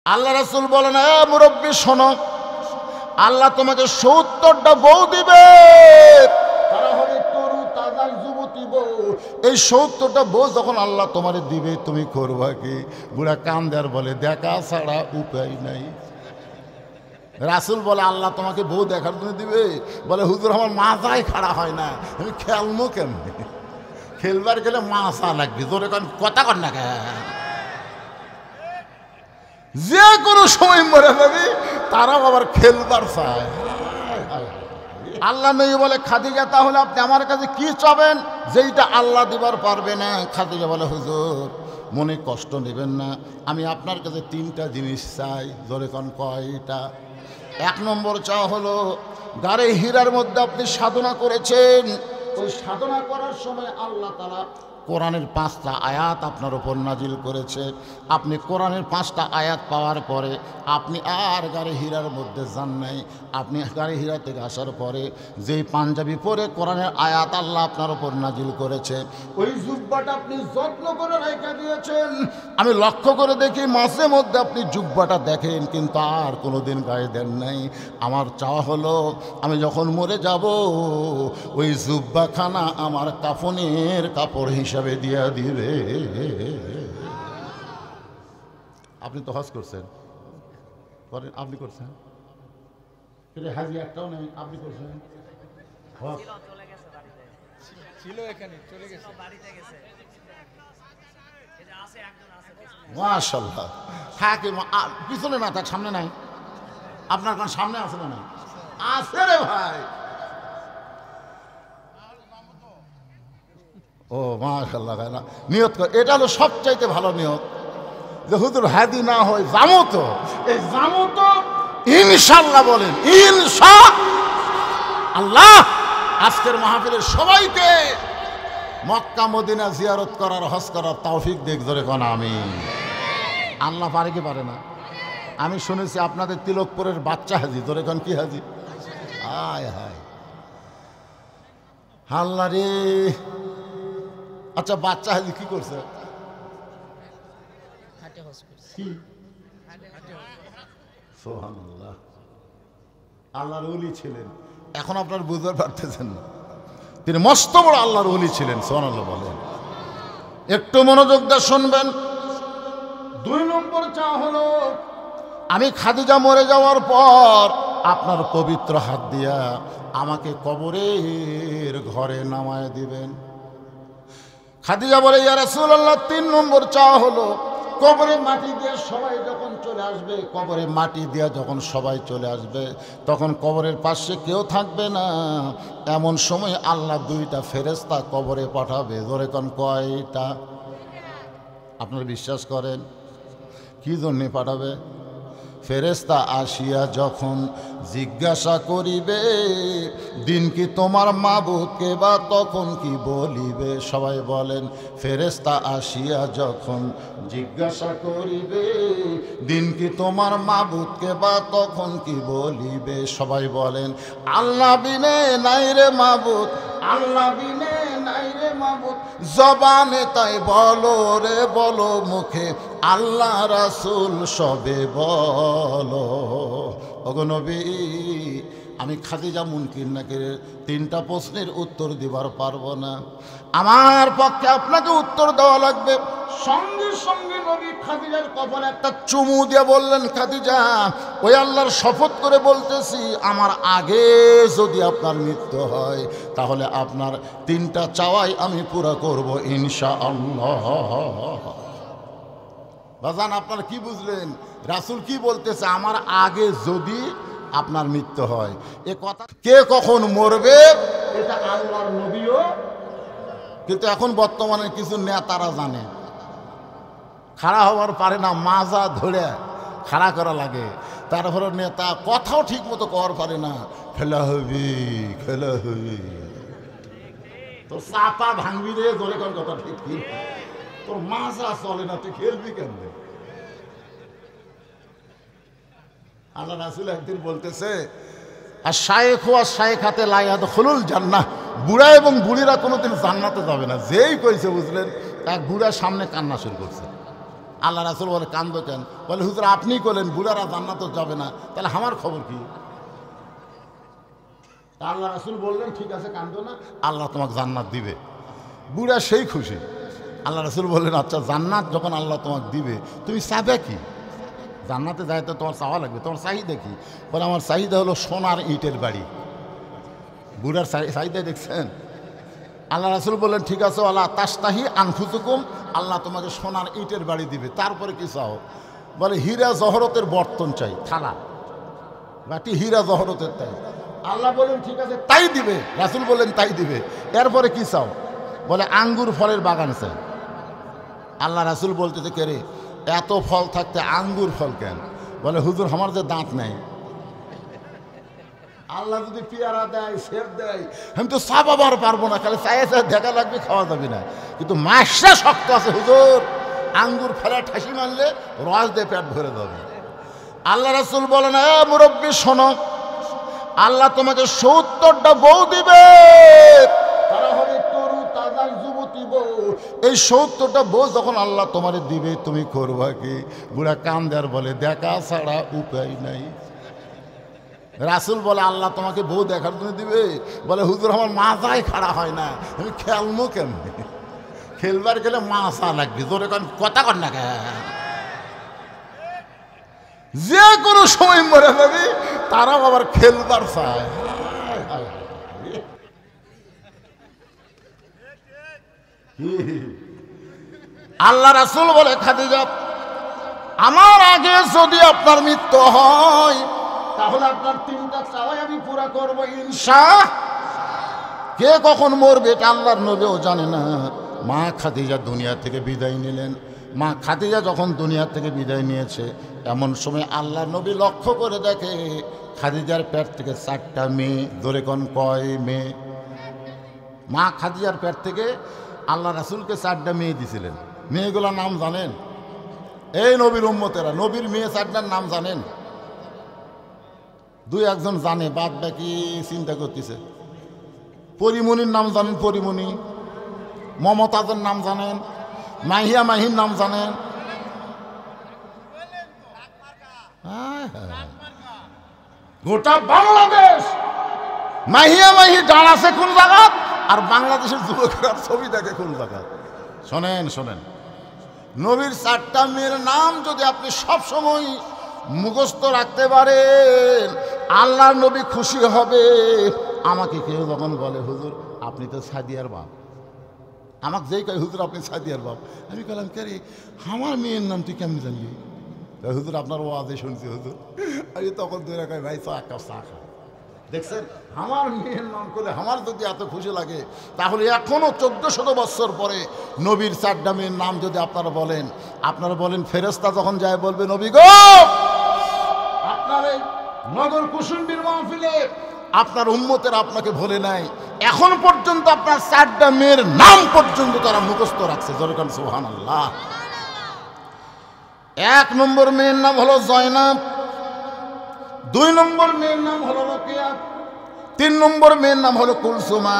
আল্লাহ রাসূল বলেন, এ মুরব্বী শোনো, আল্লাহ তোমাকে ৭০টা বউ দিবে, তারা হবে তরু তাজা যুবতী বউ। এই ৭০টা বউ যখন আল্লাহ তোমারে দিবে, তুমি করবা কি? বুড়া কান্দার বলে, দেখা ছাড়া উপায় নাই। রাসূল বলে, আল্লাহ তোমাকে বউ দেখার জন্য দিবে? বলে, হুজুর আমার মাথায় খাড়া হয় না, আমি খেলবো কেমনি? খেলবার গেলে মাথা লাগবে, জোরে কথা কর না। যে কোনো সময় মরে যাবি, তারাও আবার খেলবার চায়। আল্লাহ নবী বলে, খাদিজা তাহলে আপনি আমার কাছে কি চাবেন যেইটা আল্লাহ দিবার পারবে না? খাদিজা বলে, হুজুর মনে কষ্ট নেবেন না, আমি আপনার কাছে 3টা জিনিস চাই। জোরে কোন কয়টা? 1 নম্বর চাওয়া হলো, গারে হীরার মধ্যে আপনি সাধনা করেছেন, ওই সাধনা করার সময় আল্লাহ তাআলা কোরআনের 5টা আয়াত আপনার উপর নাজিল করেছে। আপনি কোরআনের 5টা আয়াত পাওয়ার পরে আপনি আর গারে হীরার মধ্যে যান নাই। আপনি গারে হীরা থেকে আসার পরে যেই পাঞ্জাবি পরে কোরআনের আয়াত আল্লাহ আপনার উপর নাজিল করেছে, ওই জুব্বাটা আপনি যত্ন করে রেখে দিয়েছেন। আমি লক্ষ্য করে দেখি মাঝে মধ্যে আপনি জুব্বাটা দেখেন, কিন্তু আর কোনোদিন গায়ে দেন নাই। আমার চাওয়া হলো, আমি যখন মরে যাব, ওই জুব্বাখানা আমার কাফনের কাপড় হিসাবে দিয়া দিবে। আপনি তো হজ করছেন, করেন, আপনি করছেন, হাজি একটাও নেই, আপনি করছেন হজ? ছিল এখানে, চলে গেছে, বাড়িতে গেছে। মাশাআল্লাহ। থাকে পিছনে না থাক, সামনে নাই। আপনার কোন সামনে আছে না? নাই আছে রে ভাই। ও মাশাআল্লাহ, নিয়ত কর, এটা হলো সবচাইতে ভালো নিয়ত। যে হুজুর হাদি না হয় জামো তো, এই জামো তো ইনশাআল্লাহ বলেন, ইনশাআল্লাহ। আজকের মাহফিলের সবাইকে মক্কা মদিনা জিয়ারত করার, হজ করার তৌফিক দেখ। জোরে কোন আমিন। আল্লাহ পারে কি পারে না? আমি শুনেছি আপনাদের তিলকপুরের বাচ্চা হাজি। জোরে কোন কি হাজি? আয় হায় আল্লাহ রে। আচ্ছা, বাচ্চা হাজি কি করছে? সুবহানাল্লাহ, আল্লাহর ওলি ছিলেন। এখন আপনার বুঝতে পারতেছেন না, তিনি মস্ত বড় আল্লাহর ওলি ছিলেন। সুবহানাল্লাহ বলেন। একটু মনোযোগ দিয়ে শুনবেন। 2 নম্বর চাওয়া হলো, আমি খাদিজা মরে যাওয়ার পর আপনার পবিত্র হাত দিয়া আমাকে কবরের ঘরে নামায় দিবেন। খাদিজা বলে, ইয়া রাসূলুল্লাহ, 3 নম্বর চাওয়া হলো, কবরে মাটি দিয়ে সবাই যখন চলে আসবে, কবরে মাটি দিয়ে যখন সবাই চলে আসবে, তখন কবরের পাশে কেউ থাকবে না। এমন সময় আল্লাহ 2টা ফেরেশতা কবরে পাঠাবে। জোরে কোন কয়টা? আপনারা বিশ্বাস করেন? কি জন্যে পাঠাবে? ফেরেশতা আসিয়া যখন জিজ্ঞাসা করিবে, দিন কি তোমার মাবুদকে, বা তখন কি বলিবে? সবাই বলেন, ফেরেশতা আসিয়া যখন জিজ্ঞাসা করিবে, দিন কি তোমার মাবুদকে, বা তখন কি বলিবে? সবাই বলেন, আল্লাহ বিনে নাই রে মাবুদ, আল্লাহ বিনে নাই রে মাবুদ। জবানে তাই বলো রে বলো, মুখে আল্লাহ রাসূল সবে বলো। ওগো নবী, আমি খাদিজা মুনকির নাকিরের 3টা প্রশ্নের উত্তর দিবার পারবো না, আমার পক্ষে আপনাকে উত্তর দেওয়া লাগবে। সঙ্গে সঙ্গে নবী খাদিজার কপালে একটা চুমু দিয়ে বললেন, খাদিজা, ওই আল্লাহর শপথ করে বলতেছি, আমার আগে যদি আপনার মৃত্যু হয়, তাহলে আপনার 3টা চাওয়াই আমি পুরা করব ইনশাআল্লাহ। বাজান, আপনারা কি বুঝলেন? রাসূল কি বলতেছে? আমার আগে যদি আপনার মৃত্যু হয়। এ কথা কে কখন মরবে এটা আল্লাহর নবীও, কিন্তু এখন বর্তমানে কিছু নেতারা জানে, খাড়া হওয়ার পারে না, মাজা ধরে খাড়া করা লাগে। তারপরে নেতা কথাও ঠিক মতো করার পারে না, খেলা হবি খেলা হবি, তো চাপা ভাঙবি রে। ধরে কোন কথা ঠিক কি? তোর মাজা চলে না, তুই খেলবি কেমনে? আল্লাহ রাসূল একদিন বলতেছে, আর শায়েখ ও শায়েখাতে লা ইয়াদখুলুল জান্নাহ, বুড়া এবং বুড়িরা কোনোদিন জান্নাতে যাবে না। যেই কইছে বুঝলেন, এক বুড়া সামনে কান্না শুরু করছে। আল্লাহ রাসূল বলে কান্দো কেন? বলে হুজুর আপনি করলেন বুড়ারা জান্নাতে যাবে না, তাহলে আমার খবর কি? আল্লাহ রাসূল বললেন ঠিক আছে কান্দো না, আল্লাহ তোমাকে জান্নাত দিবে। বুড়া সেই খুশি। আল্লাহ রাসূল বললেন আচ্ছা জান্নাত যখন আল্লাহ তোমাকে দিবে তুমি চাবে কি? জান্নাতে যায় তো তোমার চাওয়া লাগবে, তোমার চাহিদা কি? বলে আমার চাহিদা হলো সোনার ইটের বাড়ি। বুড়ার চাহিদা দেখছেন? আল্লাহ রাসূল বললেন ঠিক আছে আল্লাহ তাস্তাহি আনফুসুকুম, আল্লাহ তোমাকে সোনার ইটের বাড়ি দিবে। তারপরে কি চাও? বলে হীরা জহরতের বর্তন চাই, থালা বাটি হীরা জহরতের তাই। আল্লাহ বলেন ঠিক আছে তাই দিবে। রাসূল বললেন তাই দিবে। এরপরে কি চাও? বলে আঙ্গুর ফলের বাগান চাই। আল্লাহ রাসূল বলতেছে কে রে এত ফল থাকতে আঙ্গুর ফল কেন? বলে হুজুর আমার যে দাঁত নাই, আল্লাহ যদি পেয়ারা দেয় সেব দেয় আমি তো চাবাবার পারবো না, খালি চায়ে চায়ে দেখা লাগবে, খাওয়া যাবে না। কিন্তু মাসটা শক্ত আছে হুজুর, আঙ্গুর ফেলা ঠাসি মারলে রস দিয়ে পেট ভরে যাবে। আল্লাহ রাসূল বলেন এ মুরব্বী শোনো, আল্লাহ তোমাকে ৭০টা বউ দিবে, তারা হবে তরু তাজা যুবতী বউ। এই ৭০টা বউ যখন আল্লাহ তোমার দিবে তুমি করবা কি? বুড়া কান্দার বলে দেখা ছাড়া উপায় নাই। রাসূল বলে আল্লাহ তোমাকে বউ দেখার জন্য দিবে? বলে হুজুর আমার মাথায় খাড়া হয় না, আমি খেলবো কেমনি? খেলবার গেলে মাথা লাগবে, জোরে কথা কর না কে? যে কোনো সময় মরে যাবে, তারাও আবার খেলবার চায়। আল্লাহ রাসূল বলে খাদিজা আমার আগে যদি আপনার মৃত্যু হয় তাহলে আপনার 3টা চাওয়াই আমি পুরা করবো ইনশাআল্লাহ। কে কখন মরবে এটা আল্লাহর নবীও জানে না। মা খাদিজা দুনিয়া থেকে বিদায় নিলেন। মা খাদিজা যখন দুনিয়া থেকে বিদায় নিয়েছে এমন সময় আল্লাহর নবী লক্ষ্য করে দেখে খাদিজার পেট থেকে 4টা মেয়ে। ধরে কোন কয় মেয়ে? মা খাদিজার পেট থেকে আল্লাহ রাসূলকে 4টা মেয়ে দিছিলেন। মেয়েগুলোর নাম জানেন? এই নবীর উম্মতেরা নবীর মেয়ে 4টার নাম জানেন? 2-1 জানে, বাদ বাকি চিন্তা করতেছে। পরিমণির নাম জানেন? পরিমণি। মমতাজের নাম জানেন? মাহিয়া মাহির নাম জানেন? গোটা বাংলাদেশ মাহিয়া মাহি ডাল আছে কোন জায়গা, আর বাংলাদেশের যুবকের ছবি দেখে কোন জায়গা? শোনেন শোনেন, নবীর 4টা মেয়ের নাম যদি আপনি সব সময় মুখস্থ রাখতে পারেন আল্লাহর নবী খুশি হবে। আমাকে কেউ যখন বলে হুজুর আপনি তো সাদিয়ার বাপ, আমাকে যেই কয় হুজুর আপনি সাদিয়ার বাপ, আমি বললাম কে রে আমার মেয়ের নাম তুই কেমন জানবি? হুজুর আপনার ওয়াজে শুনছি হুজুর। আমি তখন ধরে কয় ভাই চা কাপ চা খা। দেখছেন আমার মেয়ের নাম করলে আমার যদি এত খুশি লাগে তাহলে এখনো 1400 বছর পরে নবীর 4টা মেয়ের নাম যদি আপনারা বলেন ফেরেশতা যখন যায় বলবে নবী গো আপনার এই নগর কুসুম্বির মাহফিলে আপনার উম্মতের আপনাকে ভুলে নাই, এখন পর্যন্ত আপনার 4টা মেয়ের নাম পর্যন্ত তারা মুখস্থ রাখছে। জোরে সুবহানাল্লাহ। 1 নম্বর মেয়ের নাম হলো জয়নাব, 2 নম্বর মেয়ের নাম হলো রোকেয়া, 3 নম্বর মেয়ের নাম হলো কুলসুমা,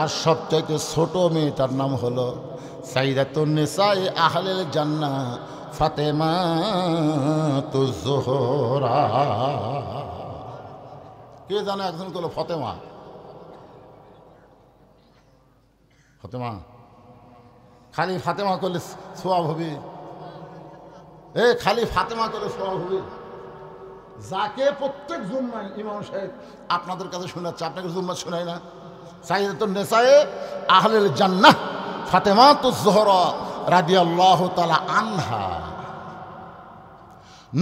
আর সবচাইতে ছোট মেয়েটার নাম হলো সাইয়্যিদাতুন নিসায়ে আহলিল জান্নাহ ফাতেমাতুজ জোহরা। কে জানে? একজন বলল ফাতেমা। ফাতেমা খালি ফাতেমা করলে সওয়াব হবে? খালি ফাতেমা করলে সওয়াব হবে? যাকে প্রত্যেক জুম্মায় ইমাম সাহেব আপনাদের কাছে শোনাচ্ছে, আপনাকে জুম্মা শোনায় না? সাইয়্যিদাতুন নিসায়ে আহলিল জান্নাহ ফাতেমাতুজ জোহরা রাদিয়াল্লাহু তাআলা আনহা।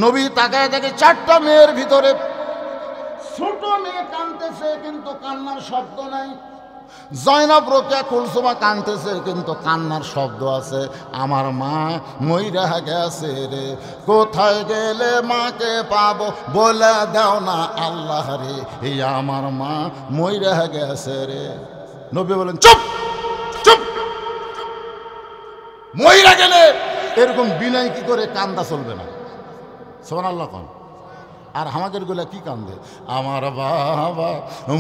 নবী তাকায় দেখে 4টা মেয়ের ভিতরে ছোট মেয়ে কাঁদতেছে কিন্তু কান্নার শব্দ নাই। জয়নাব রোকেয়া কুলসুমা কাঁদতেছে কিন্তু কান্নার শব্দ আছে। আমার মা মইরা গেছে রে, কোথায় গেলে মাকে পাবো বলে দাও না আল্লাহ রে, এই আমার মা মইরা গেছে রে। নবী বলেন চুপ চুপ, মইরা গেলে এরকম বিনয় কি করে কান্দা চলবে না? সুবহানাল্লাহ। কোন আর আমাদের গুলা কি কান্দে, আমার বাবা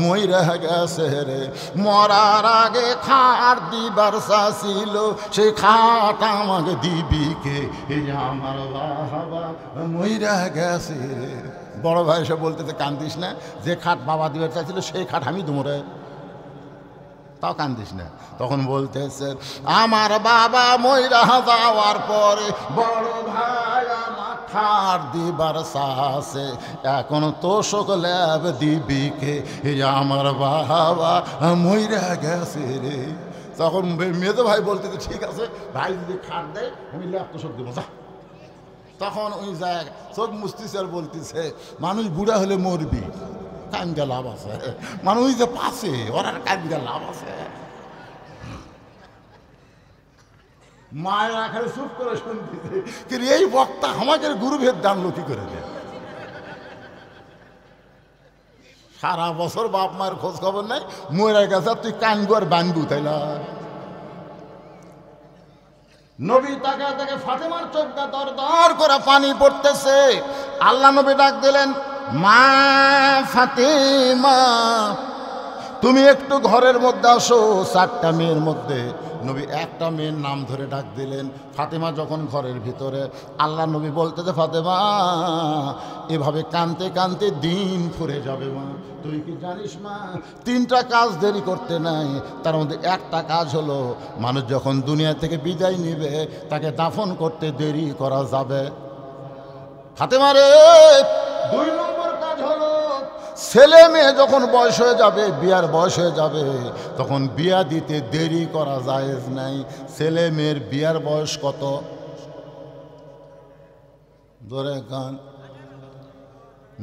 মইরা গেছে রে, মরার আগে খাট দিবার চাছিল, সেই খাট আমাকে দিবি কে, এই আমার বাবা মইরা গেছে রে। বড় ভাই এসে বলতেছে কান্দিস না, যে খাট বাবা দিবার চাইছিল সেই খাট আমি দুমরে, তাও কান্দিস না। তখন বলতেছে আমার বাবা মইরা যাওয়ার পরে বড় ভাই আমার খাট দিবার চাছে, এখন তো সকলে দিবি কে, আমার বাবা মইরা গেছে রে। তখন মেজো ভাই বলতেছে ঠিক আছে ভাই যদি খাট দেয় আমি ল্যাপ তো সব দেবো যা। তখন ওই যায় চোখ মুছতেছে আর বলতেছে মানুষ বুড়া হলে মরবি, কান্দা লাভ আছে, মানুষ যে পাশে ওর আর কান্দা লাভ আছে। মায়ের আখানে চুপ করে শুনতেছে, কিন্তু এই বক্তা আমাদের গুরুভেদ জানলো কি করে দেয়। সারা বছর বাপ মায়ের খোঁজ খবর নাই, মরে গেছে তুই কানবু আর বানবু, তাই না? নবী তাকে তাকে ফাতেমার চোখটা দর দর করে পানি পড়তেছে। আল্লাহ নবী ডাক দিলেন মা ফাতেমা তুমি একটু ঘরের মধ্যে আসো। 4টা মেয়ের মধ্যে নবী একটা মেয়ের নাম ধরে ডাক দিলেন। ফাতেমা যখন ঘরের ভিতরে, আল্লাহ নবী বলতেছে ফাতেমা এভাবে কানতে কানতে দিন ফুরে যাবে মা, তুই কি জানিস মা 3টা কাজ দেরি করতে নাই, তার মধ্যে একটা কাজ হলো মানুষ যখন দুনিয়া থেকে বিদায় নেবে তাকে দাফন করতে দেরি করা যাবে। ফাতেমা রে 2 নম্বর কাজ হলো ছেলে মেয়ে যখন বয়স হয়ে যাবে, বিয়ার বয়স হয়ে যাবে, তখন বিয়া দিতে দেরি করা জায়েজ নাই। ছেলে মেয়ের বিয়ার বয়স কত? ধরে গান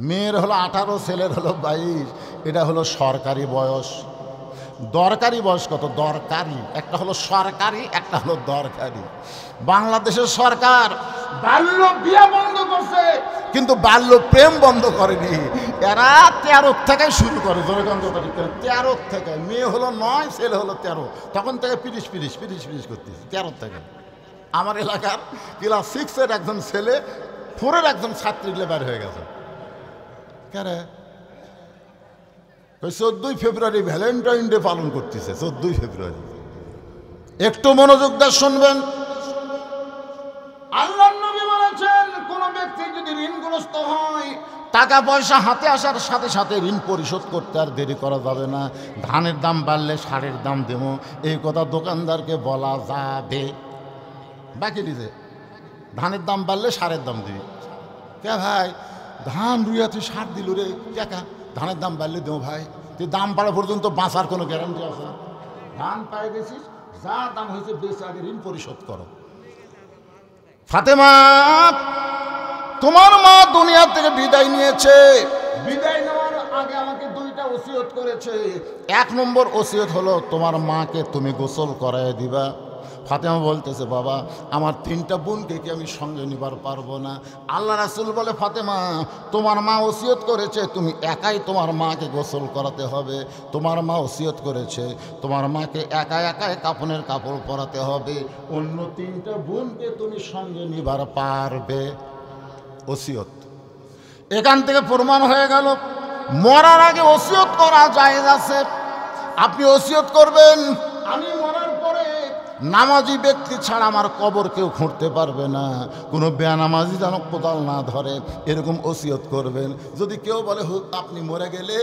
মেয়ের হলো 18, ছেলের হলো 22। এটা হলো সরকারি বয়স। দরকারি বয়স কত? দরকারি একটা হলো সরকারি, একটা হলো দরকারি। বাংলাদেশের সরকার বাল্য বিয়া বন্ধ করছে, কিন্তু বাল্য প্রেম বন্ধ করেনি। এরা 13 থেকে শুরু করে, 13 থেকে। মেয়ে হলো 9, ছেলে হলো 13, তখন থেকে পিরিশ করতেছে 13 থেকে। আমার এলাকার ক্লাস 6-এর একজন ছেলে 4-এর একজন ছাত্রী বের হয়ে গেছে। কেন? 14 ফেব্রুয়ারি ভ্যালেন্টাইন ডে পালন করতেছে। 14 ফেব্রুয়ারি একটু মনোযোগ দিয়ে শুনবেন। আল্লাহর নবী বলেছেন কোন ব্যক্তি যদি ঋণগ্রস্ত হয়, টাকা পয়সা হাতে আসার সাথে সাথে ঋণ পরিশোধ করতে আর দেরি করা যাবে না। ধানের দাম বাড়লে সারের দাম দেবো, এই কথা দোকানদারকে বলা যাবে। বাকি দিতে ধানের দাম বাড়লে সারের দাম দিবি। কে ভাই ধান রুইয়া তুই সার দিল রে, কে ধানের দাম বাড়লে দেবো ভাই, তুই দাম বাড়া পর্যন্ত বাঁচার কোনো গ্যারান্টি আছে? ধান পাই গেছিস, যা দাম হয়েছে বেশি আগে ঋণ পরিশোধ করো। ফাতেমা তোমার মা দুনিয়া থেকে বিদায় নিয়েছে, বিদায় নেওয়ার আগে আমাকে 2টা ওসিয়ত করেছে। 1 নম্বর ওসিয়ত হলো তোমার মাকে তুমি গোসল করায় দিবা। ফাতেমা বলতেছে বাবা আমার 3টা বোনকে কি আমি সঙ্গে নিবার পারবো না? আল্লাহ রাসূল বলে ফাতেমা তোমার মা ওসিয়ত করেছে তুমি একাই তোমার মাকে গোসল করাতে হবে। তোমার মা ওসিয়ত করেছে তোমার মাকে একাই কাফনের কাপড় পরাতে হবে, অন্য 3টা বোনকে তুমি সঙ্গে নিবার পারবে। ওসিয়ত এখান থেকে প্রমাণ হয়ে গেল মরার আগে ওসিয়ত করা জায়েজ আছে। আপনি ওসিয়ত করবেন আমি মরার পরে নামাজি ব্যক্তি ছাড়া আমার কবর কেউ খুঁড়তে পারবে না, কোনো বেনামাজি যেন কোদাল না ধরে, এরকম ওসিয়ত করবেন। যদি কেউ বলে হুক আপনি মরে গেলে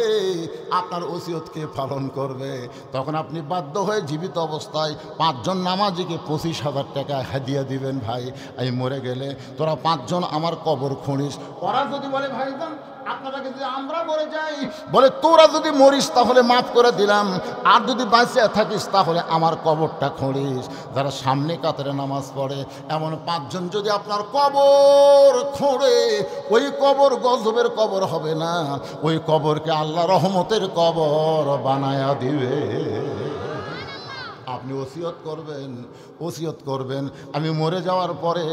আপনার ওসিয়তকে পালন করবে, তখন আপনি বাধ্য হয়ে জীবিত অবস্থায় 5 জন নামাজিকে 25,000 টাকা হাদিয়া দিবেন। ভাই আমি মরে গেলে তোরা 5 জন আমার কবর খুঁড়িস। ওরা যদি বলে ভাইজান আপনারা যদি আমরা মরে যাই, বলে তোরা যদি মরিস তাহলে মাফ করে দিলাম, আর যদি বাঁচিয়ে থাকিস তাহলে আমার কবরটা খুঁড়িস। যারা সামনে কাতারে নামাজ পড়ে এমন 5 জন যদি আপনার কবর খুঁড়ে, ওই কবর গজবের কবর হবে না, ওই কবরকে আল্লাহ রহমতের কবর বানায়া দিবে। আপনি ওসিয়ত করবেন, ওসিয়ত করবেন আমি মরে যাওয়ার পরে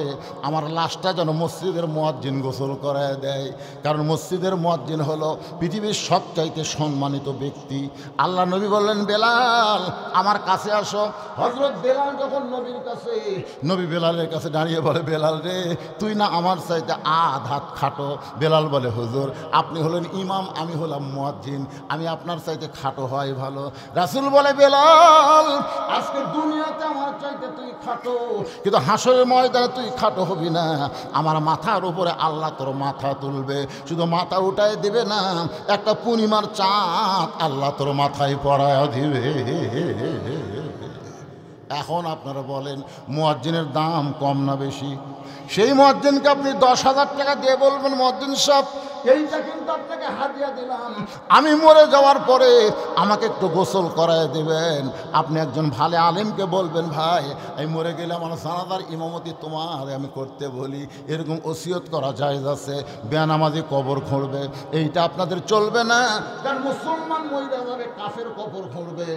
আমার লাশটা যেন মসজিদের মুয়াজ্জিন গোসল করায় দেয়। কারণ মসজিদের মুয়াজ্জিন হলো পৃথিবীর সবচাইতে সম্মানিত ব্যক্তি। আল্লাহ নবী বললেন, বেলাল আমার কাছে আসো। হযরত বেলাল যখন নবীর কাছে, নবী বেলালের কাছে দাঁড়িয়ে বলে, বেলাল রে তুই না আমার চাইতে আধ হাত খাটো। বেলাল বলে, হুজুর আপনি হলেন ইমাম, আমি হলাম মুয়াজ্জিন, আমি আপনার চাইতে খাটো হয় ভালো। রাসূল বলে, বেলাল আজকে দুনিয়াতে আমার চাইতে তুই খাটো, কিন্তু হাসরের ময়দানে তুই খাটো হবি না। আমার মাথার উপরে আল্লাহ তোর মাথা তুলবে, শুধু মাথা উঠায় দিবে না, একটা পূর্ণিমার চাঁদ আল্লাহ তোর মাথায় পড়ায় দিবে। এখন আপনারা বলেন মুয়াজ্জিনের দাম কম না বেশি? সেই মুয়াজ্জিনকে আপনি 10,000 টাকা দিয়ে বলবেন, মুয়াজ্জিন সাহেব এইটা কিন্তু আপনাকে হাদিয়া দিলাম, আমি মরে যাওয়ার পরে আমাকে একটু গোসল করায় দেবেন। আপনি একজন ভালো আলেমকে বলবেন, ভাই আমি মরে গেলে আমার জানাজার ইমামতি তোমার আমি করতে বলি, এরকম ওসিয়ত করা জায়েজ আছে। বেনামাজি কবর খুঁড়বে, এইটা আপনাদের চলবে না। কারণ মুসলমান মরে যাবে, কাফের কবর খুঁড়বে,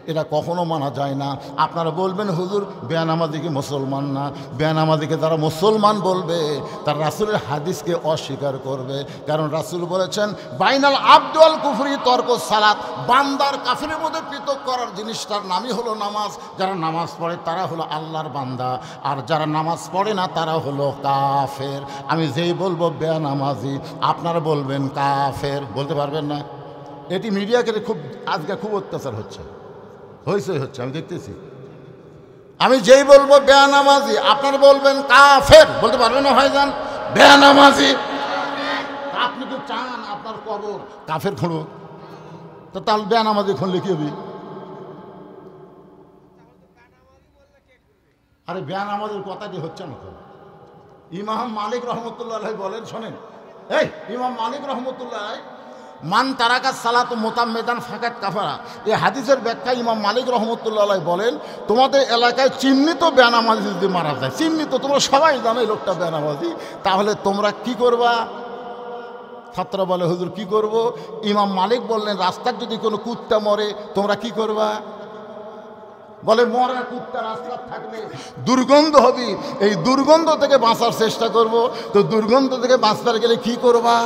এটা কখনো মানা যায় না। আপনারা বলবেন, হুজুর বেনামাজি কি মুসলমান না? বেনামাজিকে যারা মুসলমান বলবে তার রাসূলের হাদিসকে অস্বীকার করবে। কারণ রাসূল বলেছেন, বাইনাল আবদু ওয়াল কুফরি তরকু সালাত, বান্দার কাফিরের মধ্যে পৃথক করার জিনিসটার নামই হলো নামাজ। যারা নামাজ পড়ে তারা হলো আল্লাহর বান্দা, আর যারা নামাজ পড়ে না তারা হলো কাফের। আমি যেই বলবো বেনামাজি, আপনারা বলবেন কাফের, বলতে পারবেন না? এটি মিডিয়াকে খুব আজকে খুব অত্যাচার হচ্ছে, হচ্ছে, আমি দেখতেছি। আমি যেই বলবো বেনামাজি, আপনারা বলবেন কাফের, বলতে পারবেন না? হয় যান বেনামাজি। আপনি তো চান আপনার কবর কাফের খুঁড়ো, তো তাহলে বেনামাজি খুঁড়লে কি হবে? আরে বেনামাজির কথাটি হচ্ছে না তো। ইমাম মালিক রহমতুল্লাহ বলেন, শোনেন, এই ইমাম মালিক রহমতুল্লাহ, মান তারাকা সালাত মোতাম্মেদান ফাকাত কাফারা, এই হাদিসের ব্যাখ্যা ইমাম মালিক রহমতুল্লাহ বলেন, তোমাদের এলাকায় চিহ্নিত বেনামাজি যদি মারা যায়, চিহ্নিত, তোমরা সবাই জানো এই লোকটা বেনামাজি, তাহলে তোমরা কি করবা? ছাত্র বলে, হুজুর কি করব? ইমাম মালিক বললেন, রাস্তার যদি কোনো কুত্তা মরে তোমরা কি করবা? বলে, মরা কুত্তা রাস্তার থাকলে দুর্গন্ধ হবে, এই দুর্গন্ধ থেকে বাঁচার চেষ্টা করব। তো দুর্গন্ধ থেকে বাঁচতে গেলে কি করবা?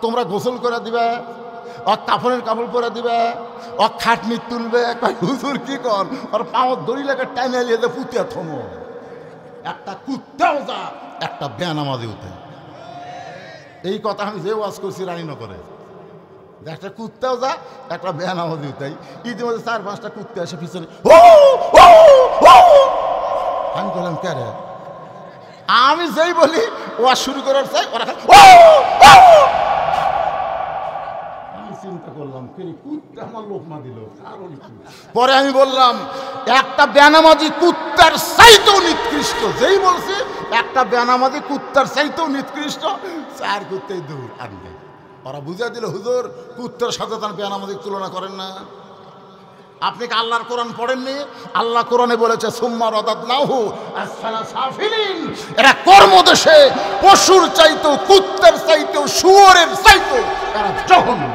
তোমরা গোসল করে দিবে, কাপড়ের কাপড় পরে দিবে, খাটনি তুলবে। হুজুর কি কর, আর পাওয়ার দড়ি লেগে টাইনে নিয়ে পুঁতিয়া থমো। একটা কুত্তাও যা, একটা বেনামাজি উঠে। এই কথা আমি যে ওয়াজ করছি রানীনগরে, একটা কুত্তাও যা, একটা বেনামাজি উঠাই। ইতিমধ্যে 4-5টা কুত্তা এসে পিছনে, আমি বললাম কে রে? আমি যেই বলি ওয়াজ শুরু করার চাই, ওরা চিন্তা করলাম কুত্তা আমার লোকমা দিল। পরে আমি বললাম, একটা বেনামাজি কুত্তার চাইতেও নিকৃষ্ট। যেই বলছি একটা বেনামাজি কুত্তার চাইতেও নিকৃষ্ট, 4 কুত্তাই দৌড় আনবে। ওরা বুঝা দিল, হুজুর কুত্তার সাথে তার বেনামাজি তুলনা করেন না। আপনি কি আল্লাহর কোরআন পড়েননি? আল্লাহ কোরআনে বলেছে, সুম্মা রাদাদনাহু আসফালা সাফিলিন, এরা কর্মদেশে পশুর চাইতেও, কুত্তার চাইতেও, শুয়োরের চাইতেও এরা জঘন্য।